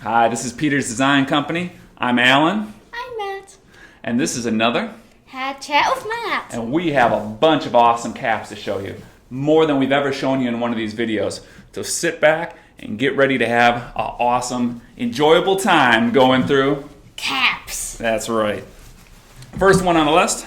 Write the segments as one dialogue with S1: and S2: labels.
S1: Hi, this is Peter's Design Company. I'm Alan,
S2: I'm Matt.
S1: and this is another.
S2: Hat Chat with Matt.
S1: And we have a bunch of awesome caps to show you. More than we've ever shown you in one of these videos. So sit back and get ready to have an awesome, enjoyable time going through
S2: Caps.
S1: That's right. First one on the list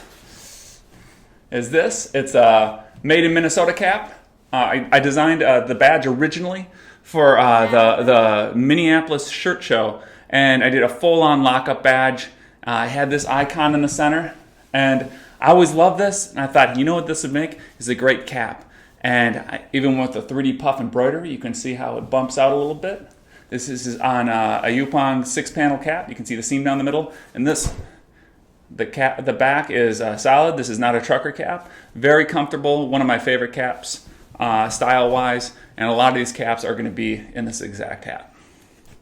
S1: is this. It's a Made in Minnesota cap. I designed the badge originally for the Minneapolis Shirt Show, and I did a full-on lockup badge. I had this icon in the center, and I always loved this, and I thought, you know what this would make? Is a great cap. And even with the 3D puff embroidery, you can see how it bumps out a little bit. This is on a Yupon 6-panel cap. You can see the seam down the middle, and the back is solid. This is not a trucker cap. Very comfortable. One of my favorite caps, style-wise. And a lot of these caps are going to be in this exact hat.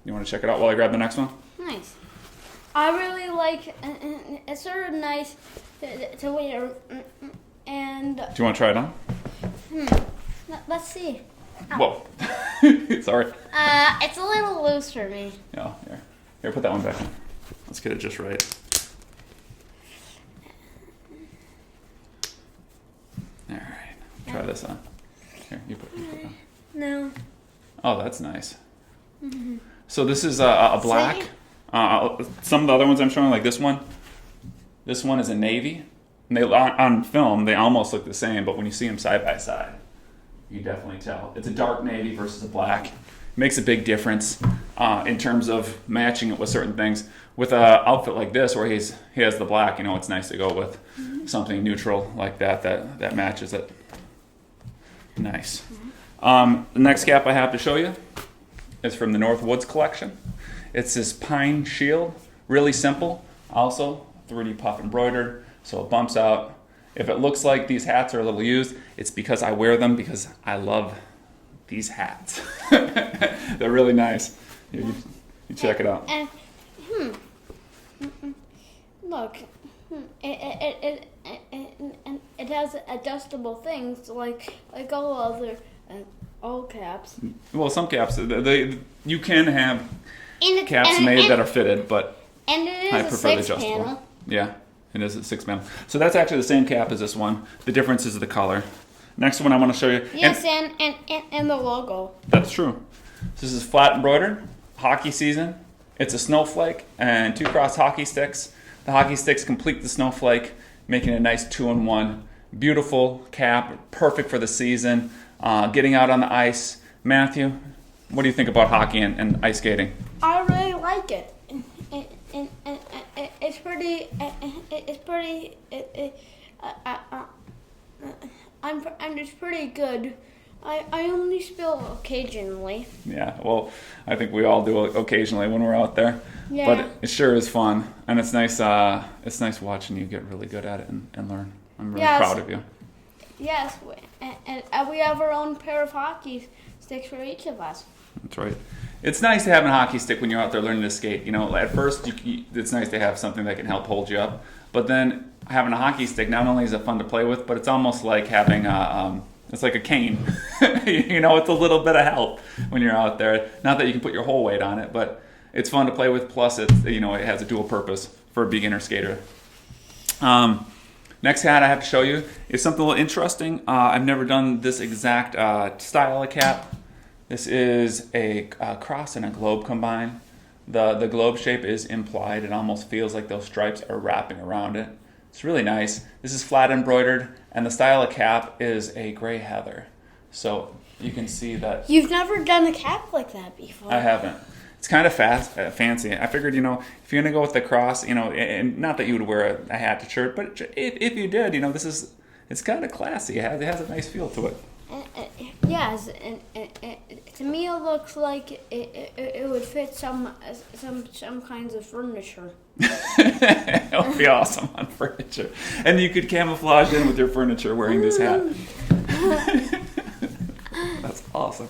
S1: You want to check it out while I grab the next one?
S2: Nice. I really like. It's sort of nice to wear. And
S1: Do you want to try it on?
S2: let's see.
S1: Whoa. Sorry.
S2: It's a little loose for me.
S1: Yeah, here, put that one back in. Let's get it just right. All right. Try this on. Here, you put it on.
S2: No.
S1: Oh, that's nice. So this is a black. Some of the other ones I'm showing, like this one is a navy. And they on film, they almost look the same, but when you see them side by side, you definitely tell. It's a dark navy versus a black. Makes a big difference in terms of matching it with certain things. With an outfit like this, where he has the black, it's nice to go with something neutral like that matches it. Nice. The next cap I have to show you is from the Northwoods collection. It's this pine shield, really simple. Also 3D puff embroidered, so it bumps out. If it looks like these hats are a little used, it's because I wear them because I love these hats. They're really nice. You check it out.
S2: And look, it has adjustable things like all other old caps.
S1: Well, some caps, you can have
S2: And
S1: caps made that are fitted, but
S2: and it
S1: I
S2: is a
S1: prefer the
S2: 6
S1: adjustable.
S2: panel.
S1: Yeah, it is a 6-panel. So that's actually the same cap as this one. The difference is the color. Next one I want to show you.
S2: Yes, and the logo.
S1: That's true. This is flat embroidered, hockey season. It's a snowflake and 2 cross hockey sticks. The hockey sticks complete the snowflake, making a nice 2-in-1. Beautiful cap, perfect for the season. Getting out on the ice. Matthew, what do you think about hockey and ice skating?
S2: I really like it. And it's pretty. I'm just pretty good. I only spill occasionally.
S1: Yeah, well, I think we all do it occasionally when we're out there.
S2: Yeah.
S1: But it sure is fun, and it's nice. It's nice watching you get really good at it and learn. I'm really proud of you.
S2: Yes, and we have our own pair of hockey sticks for each of us.
S1: That's right. It's nice to have a hockey stick when you're out there learning to skate. At first, it's nice to have something that can help hold you up. But then having a hockey stick, not only is it fun to play with, but it's almost like having it's like a cane. It's a little bit of help when you're out there. Not that you can put your whole weight on it, but it's fun to play with. Plus, it has a dual purpose for a beginner skater. Next hat I have to show you is something a little interesting. I've never done this exact style of cap. This is a cross and a globe combined. The globe shape is implied. It almost feels like those stripes are wrapping around it. It's really nice. This is flat embroidered, and the style of cap is a gray heather. So you can see that.
S2: You've never done a cap like that before.
S1: I haven't. It's kind of fancy. I figured, if you're gonna go with the cross, and not that you would wear a hat to church, but if you did, it's kind of classy. It has a nice feel to it.
S2: Yes, and to me it looks like it would fit some kinds of furniture.
S1: It would be awesome on furniture, and you could camouflage in with your furniture wearing this hat. That's awesome.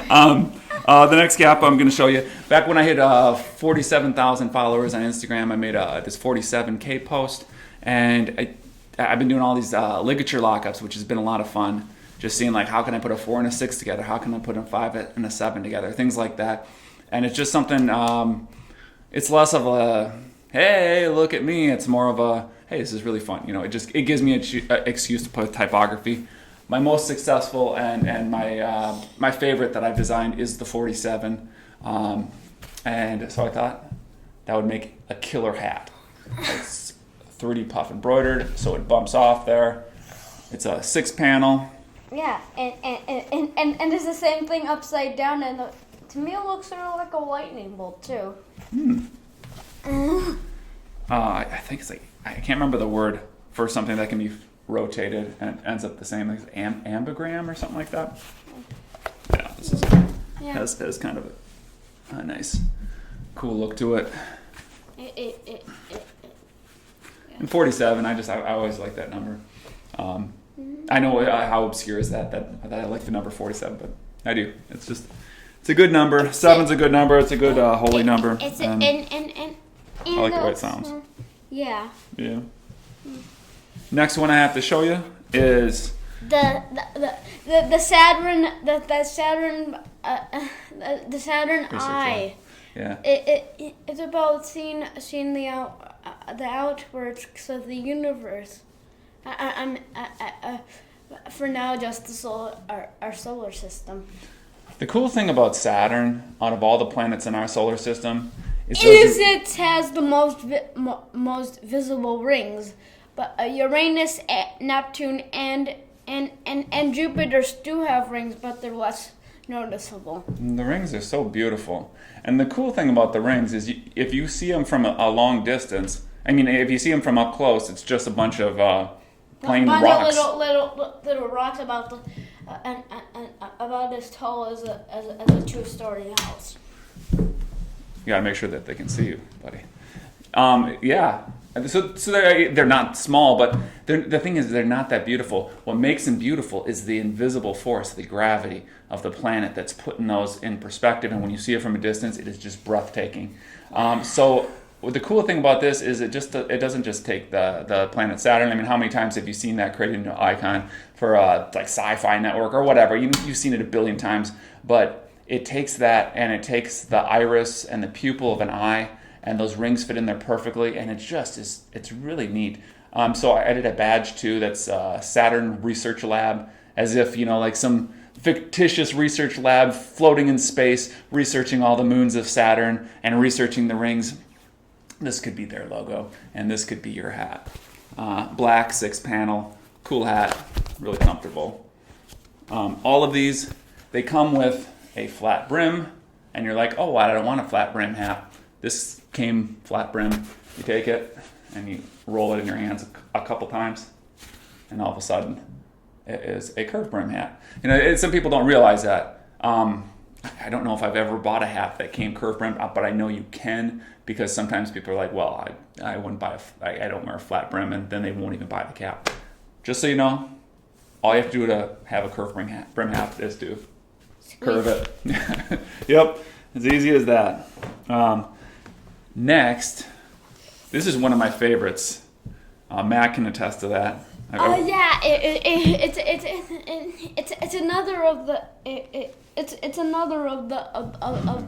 S1: The next cap I'm going to show you. Back when I hit 47,000 followers on Instagram, I made this 47K post, and I've been doing all these ligature lockups, which has been a lot of fun. Just seeing how can I put a 4 and a 6 together? How can I put a 5 and a 7 together? Things like that. and it's just something. It's less of a hey, look at me. It's more of a hey, this is really fun. You know, it gives me an excuse to play with typography. My most successful and my favorite that I've designed is the 47, and so I thought that would make a killer hat. It's 3D puff embroidered, so it bumps off there. It's a 6-panel.
S2: Yeah, and it's the same thing upside down, and to me it looks sort of like a lightning bolt too.
S1: I think it's like I can't remember the word for something that can be rotated and it ends up the same, like ambigram or something like that. Yeah, this is has kind of a nice, cool look to it. And 47, I always like that number. I know how obscure is that I like the number 47, but I do. It's a good number. 7's a good number. It's a good holy number.
S2: It's
S1: I like the way it sounds.
S2: Yeah.
S1: Yeah. Next one I have to show you is
S2: the Saturn the Saturn Eye.
S1: Yeah.
S2: It's about seeing the outskirts of the universe. For now, just our solar system.
S1: The cool thing about Saturn, out of all the planets in our solar system, is
S2: it has the most visible rings. But Uranus, Neptune, and Jupiter do have rings, but they're less noticeable.
S1: The rings are so beautiful. And the cool thing about the rings is if you see them from a long distance, I mean, if you see them from up close, it's just a bunch of plain rocks.
S2: Little rocks about about as tall as a 2-story house.
S1: You gotta make sure that they can see you, buddy. Yeah. So they're not small, but the thing is they're not that beautiful. What makes them beautiful is the invisible force, the gravity of the planet that's putting those in perspective. And when you see it from a distance, it is just breathtaking. So the cool thing about this is it doesn't just take the planet Saturn. I mean, how many times have you seen that created an icon for like Sci-Fi Network or whatever? You've seen it a billion times, but it takes that and it takes the iris and the pupil of an eye, and those rings fit in there perfectly, and it's really neat. So I did a badge too that's Saturn Research Lab, as if, like some fictitious research lab floating in space, researching all the moons of Saturn and researching the rings. This could be their logo, and this could be your hat. Black, 6-panel, cool hat, really comfortable. All of these, they come with a flat brim, and you're like, oh, I don't want a flat brim hat. This came flat brim. You take it and you roll it in your hands a couple times, and all of a sudden it is a curved brim hat. Some people don't realize that. I don't know if I've ever bought a hat that came curved brim, but I know you can, because sometimes people are like, well, I wouldn't buy I don't wear a flat brim, and then they won't even buy the cap. Just so you know, all you have to do to have a curved brim hat is to curve it. Yep, as easy as that. Next, this is one of my favorites. Matt can attest to that.
S2: Yeah, it's another of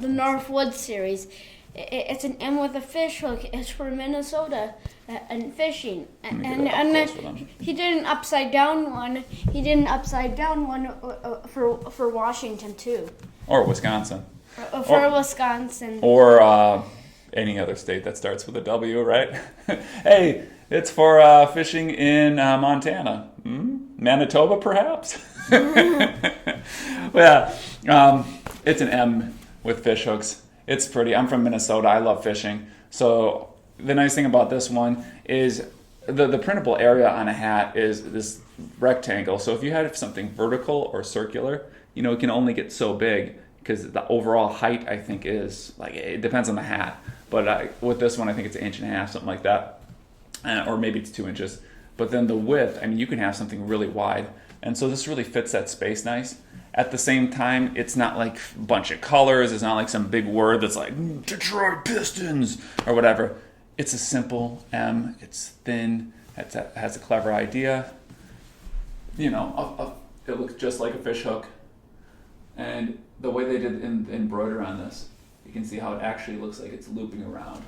S2: the Northwood series. It's an M with a fish hook. It's for Minnesota and fishing. And he did an upside down one. He did an upside down one for Washington too.
S1: Or Wisconsin.
S2: For Wisconsin.
S1: Or any other state that starts with a W, right? Hey, it's for fishing in Montana. Manitoba, perhaps? Yeah, it's an M with fish hooks. It's pretty. I'm from Minnesota. I love fishing. So the nice thing about this one is the printable area on a hat is this rectangle. So if you had something vertical or circular, it can only get so big, because the overall height, I think, is it depends on the hat. But with this one, I think it's 1.5 inches, something like that, or maybe it's 2 inches. But then the width, you can have something really wide, and so this really fits that space nice. At the same time, it's not like a bunch of colors. It's not like some big word that's like Detroit Pistons or whatever. It's a simple M. It's thin. It has a clever idea. It looks just like a fish hook. And the way they did embroider on this you can see how it actually looks like it's looping around,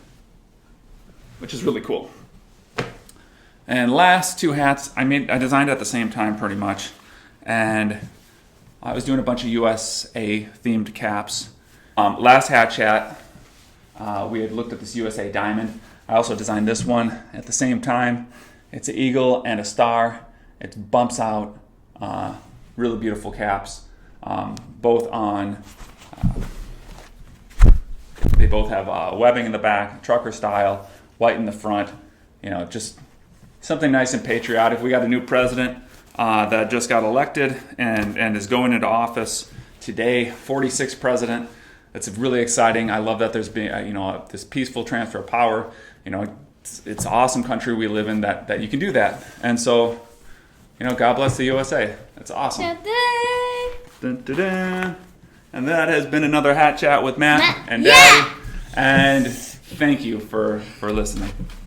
S1: which is really cool. And last two hats, I designed at the same time pretty much, and I was doing a bunch of USA themed caps. Last hat chat, we had looked at this USA diamond. I also designed this one at the same time. It's an eagle and a star. It bumps out, really beautiful caps. Both on, they both have webbing in the back, trucker style, white in the front. You know, just something nice and patriotic. We got a new president that just got elected and is going into office today, 46th president. It's really exciting. I love that there's been, this peaceful transfer of power. It's an awesome country we live in that you can do that. And so, God bless the USA. That's awesome. Dun, dun, dun. And that has been another Hat Chat with Matt and Daddy. And thank you for listening.